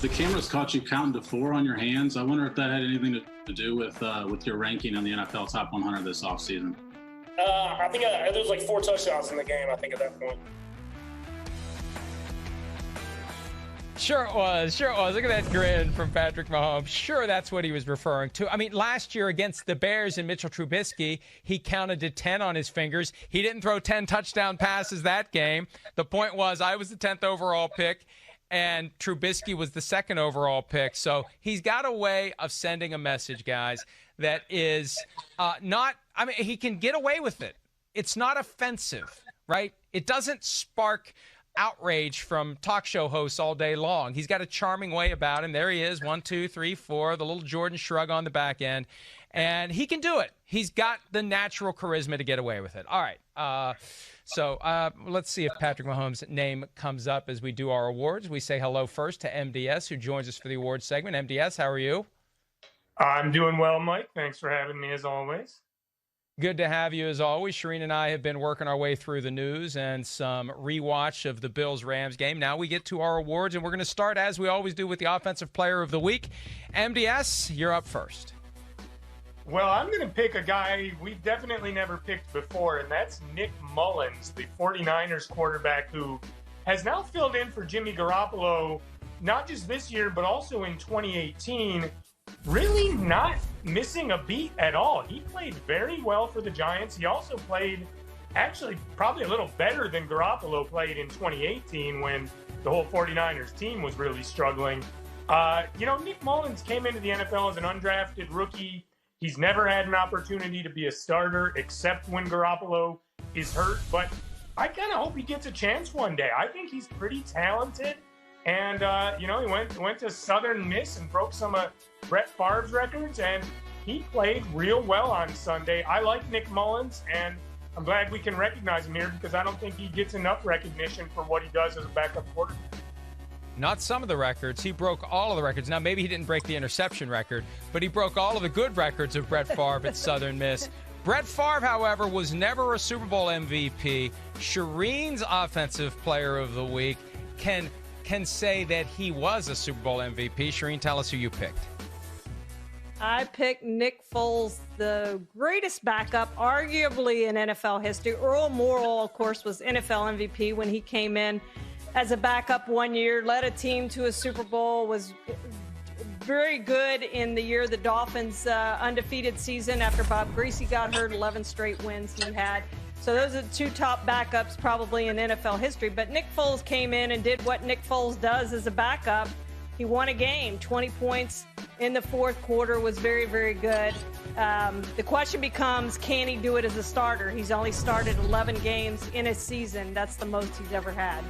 The cameras caught you counting to 4 on your hands. I wonder if that had anything to do with your ranking on the NFL Top 100 this offseason. I think there was like 4 touchdowns in the game, I think, at that point. Sure it was. Sure it was. Look at that grin from Patrick Mahomes. Sure, that's what he was referring to. I mean, last year against the Bears and Mitchell Trubisky, he counted to 10 on his fingers. He didn't throw 10 touchdown passes that game. The point was, I was the 10th overall pick, and Trubisky was the 2nd overall pick. So he's got a way of sending a message, guys, that is not – I mean, he can get away with it. It's not offensive, right? It doesn't spark – outrage from talk show hosts all day long. He's got a charming way about him. There he is, 1, 2, 3, 4, the little Jordan shrug on the back end. And he can do it. He's got the natural charisma to get away with it. All right. So let's see if Patrick Mahomes' name comes up as we do our awards. We say hello first to MDS, who joins us for the awards segment. MDS, how are you? I'm doing well, Mike. Thanks for having me, as always. Good to have you as always. Charean and I have been working our way through the news and some rewatch of the Bills-Rams game. Now we get to our awards, and we're going to start, as we always do, with the Offensive Player of the Week. MDS, you're up first. Well, I'm going to pick a guy we've definitely never picked before, and that's Nick Mullins, the 49ers quarterback who has now filled in for Jimmy Garoppolo, not just this year, but also in 2018. Really not missing a beat at all. He played very well for the Giants. He also played actually probably a little better than Garoppolo played in 2018 when the whole 49ers team was really struggling. Nick Mullins came into the NFL as an undrafted rookie. He's never had an opportunity to be a starter except when Garoppolo is hurt. But I kind of hope he gets a chance one day. I think he's pretty talented. And, he went to Southern Miss and broke some of Brett Favre's records, and he played real well on Sunday. I like Nick Mullins, and I'm glad we can recognize him here because I don't think he gets enough recognition for what he does as a backup quarterback. Not some of the records. He broke all of the records. Now, maybe he didn't break the interception record, but he broke all of the good records of Brett Favre at Southern Miss. Brett Favre, however, was never a Super Bowl MVP. Charean's Offensive Player of the Week can say that he was a Super Bowl MVP. Charean, tell us who you picked. I picked Nick Foles, the greatest backup, arguably in NFL history. Earl Morrall, of course, was NFL MVP when he came in as a backup one year, led a team to a Super Bowl, was very good in the year the Dolphins' undefeated season after Bob Greasy got hurt, 11 straight wins he had. So those are the 2 top backups probably in NFL history. But Nick Foles came in and did what Nick Foles does as a backup. He won a game, 20 points in the 4th quarter, was very, very good. The question becomes, can he do it as a starter? He's only started 11 games in a season. That's the most he's ever had.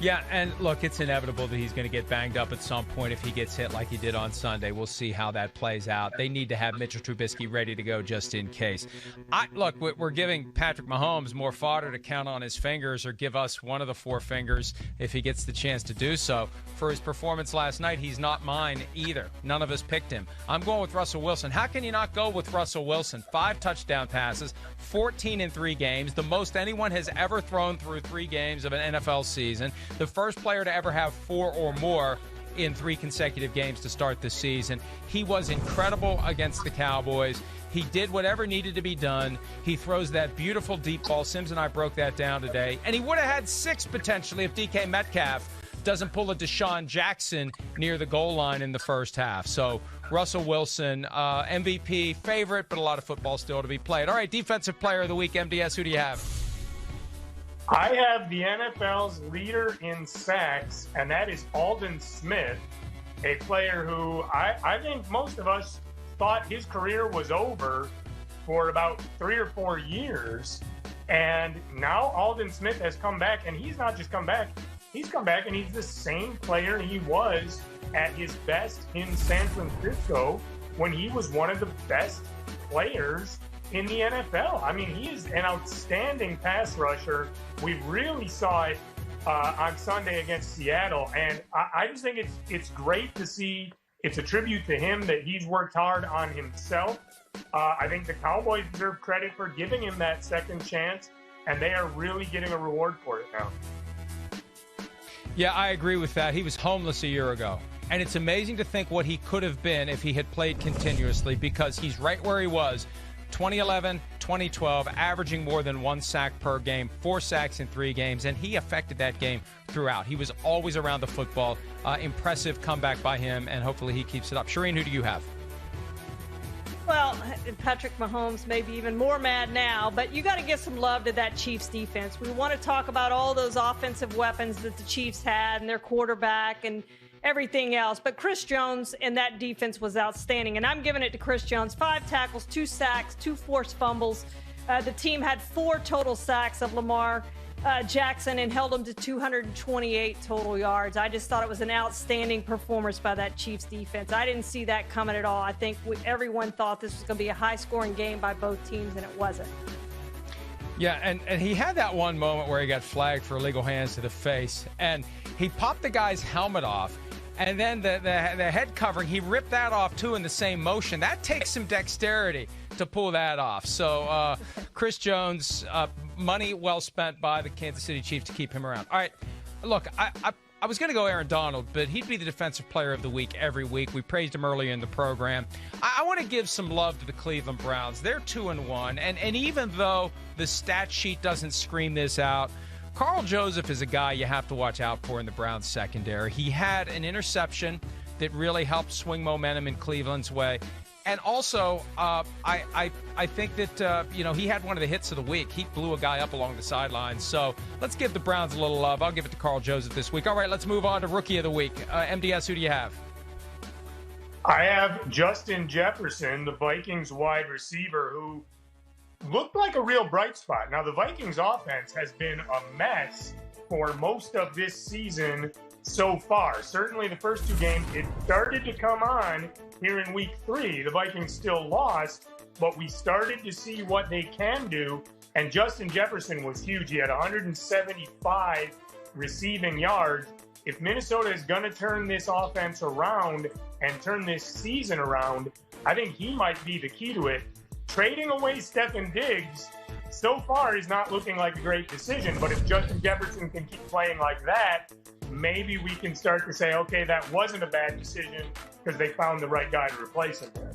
Yeah, and look, it's inevitable that he's going to get banged up at some point if he gets hit like he did on Sunday. We'll see how that plays out. They need to have Mitchell Trubisky ready to go just in case. Look, we're giving Patrick Mahomes more fodder to count on his fingers or give us one of the 4 fingers if he gets the chance to do so. For his performance last night, he's not mine either. None of us picked him. I'm going with Russell Wilson. How can you not go with Russell Wilson? 5 touchdown passes, 14 in 3 games, the most anyone has ever thrown through 3 games of an NFL season. The first player to ever have 4 or more in 3 consecutive games to start the season. He was incredible against the Cowboys. He did whatever needed to be done. He throws that beautiful deep ball. Sims and I broke that down today. And he would have had 6 potentially if DK Metcalf doesn't pull a Deshaun Jackson near the goal line in the first half. So Russell Wilson, MVP favorite, but a lot of football still to be played. All right, Defensive Player of the Week, MDS, who do you have? I have the NFL's leader in sacks, and that is Aldon Smith, a player who I think most of us thought his career was over for about 3 or 4 years. And now Aldon Smith has come back, and he's not just come back. He's come back, and he's the same player he was at his best in San Francisco when he was one of the best players in the NFL. I mean, he is an outstanding pass rusher. We really saw it on Sunday against Seattle, and I just think it's great to see. It's a tribute to him that he's worked hard on himself. I think the Cowboys deserve credit for giving him that second chance, and they are really getting a reward for it now. Yeah, I agree with that. He was homeless a year ago. And it's amazing to think what he could have been if he had played continuously, because he's right where he was 2011, 2012, averaging more than 1 sack per game, 4 sacks in 3 games, and he affected that game throughout. He was always around the football. Impressive comeback by him, and hopefully he keeps it up. Charean, who do you have? Well, Patrick Mahomes may be even more mad now, but you got to give some love to that Chiefs defense. We want to talk about all those offensive weapons that the Chiefs had and their quarterback and everything else. But Chris Jones and that defense was outstanding. And I'm giving it to Chris Jones. 5 tackles, 2 sacks, 2 forced fumbles. The team had 4 total sacks of Lamar Jackson and held him to 228 total yards. I just thought it was an outstanding performance by that Chiefs defense. I didn't see that coming at all. I think everyone thought this was going to be a high-scoring game by both teams, and it wasn't. Yeah, and he had that one moment where he got flagged for illegal hands to the face, and he popped the guy's helmet off, and then the head covering, he ripped that off, too, in the same motion. That takes some dexterity to pull that off. So Chris Jones, money well spent by the Kansas City Chiefs to keep him around. All right, look, I was going to go Aaron Donald, but he'd be the defensive player of the week every week. We praised him earlier in the program. I want to give some love to the Cleveland Browns. They're 2-1, and even though the stat sheet doesn't scream this out, Carl Joseph is a guy you have to watch out for in the Browns secondary. He had an interception that really helped swing momentum in Cleveland's way. And also, I think that, he had one of the hits of the week. He blew a guy up along the sidelines. So let's give the Browns a little love. I'll give it to Carl Joseph this week. All right, let's move on to Rookie of the Week. MDS, who do you have? I have Justin Jefferson, the Vikings wide receiver, who looked like a real bright spot. Now, the Vikings offense has been a mess for most of this season so far. Certainly the first 2 games, it started to come on here in week 3. The Vikings still lost, but we started to see what they can do. And Justin Jefferson was huge. He had 175 receiving yards. If Minnesota is going to turn this offense around and turn this season around, I think he might be the key to it. Trading away Stefon Diggs so far is not looking like a great decision, but if Justin Jefferson can keep playing like that, maybe we can start to say, okay, that wasn't a bad decision because they found the right guy to replace him there.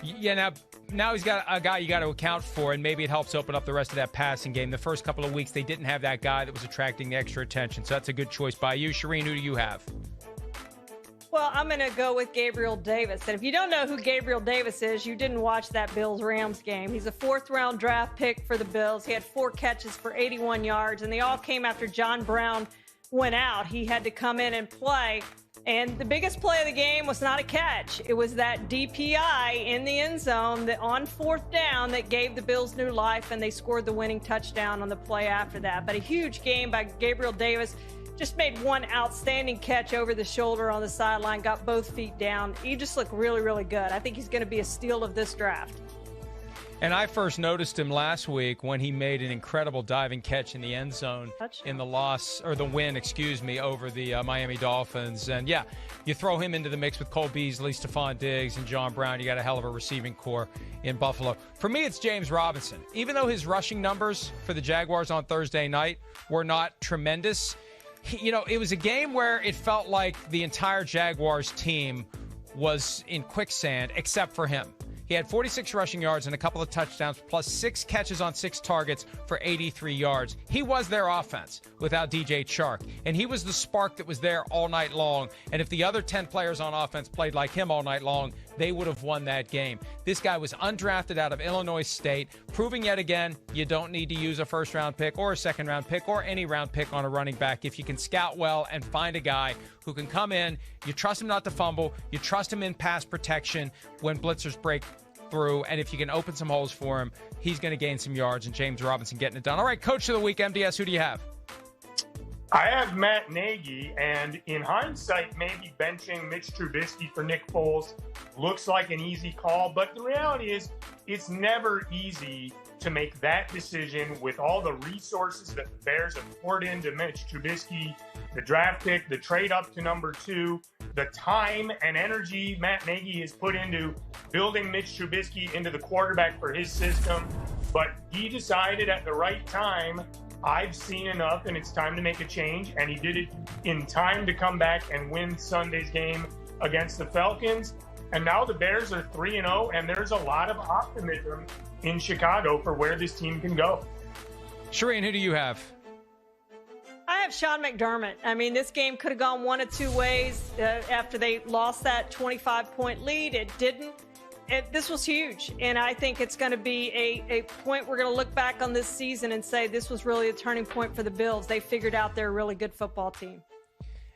Yeah, now he's got a guy you got to account for, and maybe it helps open up the rest of that passing game. The first couple of weeks, they didn't have that guy that was attracting the extra attention, so that's a good choice by you. Charean, who do you have? Well, I'm going to go with Gabriel Davis. And if you don't know who Gabriel Davis is, you didn't watch that Bills-Rams game. He's a 4th-round draft pick for the Bills. He had 4 catches for 81 yards, and they all came after John Brown went out. He had to come in and play. And the biggest play of the game was not a catch. It was that DPI in the end zone that on 4th down that gave the Bills new life, and they scored the winning touchdown on the play after that. But a huge game by Gabriel Davis. Just made one outstanding catch over the shoulder on the sideline, got both feet down. He just looked really, really good. I think he's going to be a steal of this draft. And I first noticed him last week when he made an incredible diving catch in the end zone in the win, over the Miami Dolphins. And yeah, you throw him into the mix with Cole Beasley, Stephon Diggs, and John Brown. You got a hell of a receiving core in Buffalo. For me, it's James Robinson. Even though his rushing numbers for the Jaguars on Thursday night were not tremendous, it was a game where it felt like the entire Jaguars team was in quicksand except for him. He had 46 rushing yards and a couple of touchdowns, plus 6 catches on 6 targets for 83 yards. He was their offense without DJ Chark, and he was the spark that was there all night long. And if the other 10 players on offense played like him all night long, they would have won that game. This guy was undrafted out of Illinois State, proving yet again you don't need to use a first-round pick or a second-round pick or any round pick on a running back. If you can scout well and find a guy who can come in, you trust him not to fumble, you trust him in pass protection when blitzers break through, and if you can open some holes for him, he's going to gain some yards, and James Robinson getting it done. All right, Coach of the Week, MDS, who do you have? I have Matt Nagy, and in hindsight, maybe benching Mitch Trubisky for Nick Foles looks like an easy call, but the reality is it's never easy to make that decision with all the resources that the Bears have poured into Mitch Trubisky, the draft pick, the trade up to number 2, the time and energy Matt Nagy has put into building Mitch Trubisky into the quarterback for his system. But he decided at the right time I've seen enough and it's time to make a change. And he did it in time to come back and win Sunday's game against the Falcons. And now the Bears are 3-0, and there's a lot of optimism in Chicago for where this team can go. Charean, who do you have? I have Sean McDermott. I mean, this game could have gone one of two ways after they lost that 25-point lead. It didn't. This was huge, and I think it's going to be a point we're going to look back on this season and say this was really a turning point for the Bills. They figured out they're a really good football team.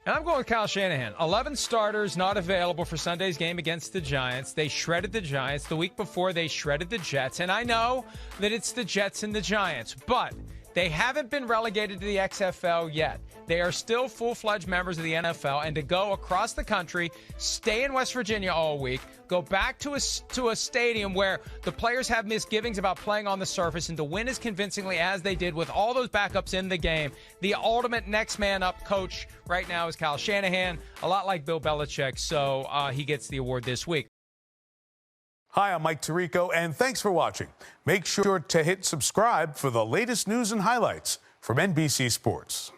And I'm going with Kyle Shanahan. 11 starters not available for Sunday's game against the Giants. They shredded the Giants. The week before, they shredded the Jets. And I know that it's the Jets and the Giants, but they haven't been relegated to the XFL yet. They are still full-fledged members of the NFL, and to go across the country, stay in West Virginia all week, go back to a stadium where the players have misgivings about playing on the surface, and to win as convincingly as they did with all those backups in the game, the ultimate next man up coach right now is Kyle Shanahan, a lot like Bill Belichick, so he gets the award this week. Hi, I'm Mike Tirico, and thanks for watching. Make sure to hit subscribe for the latest news and highlights from NBC Sports.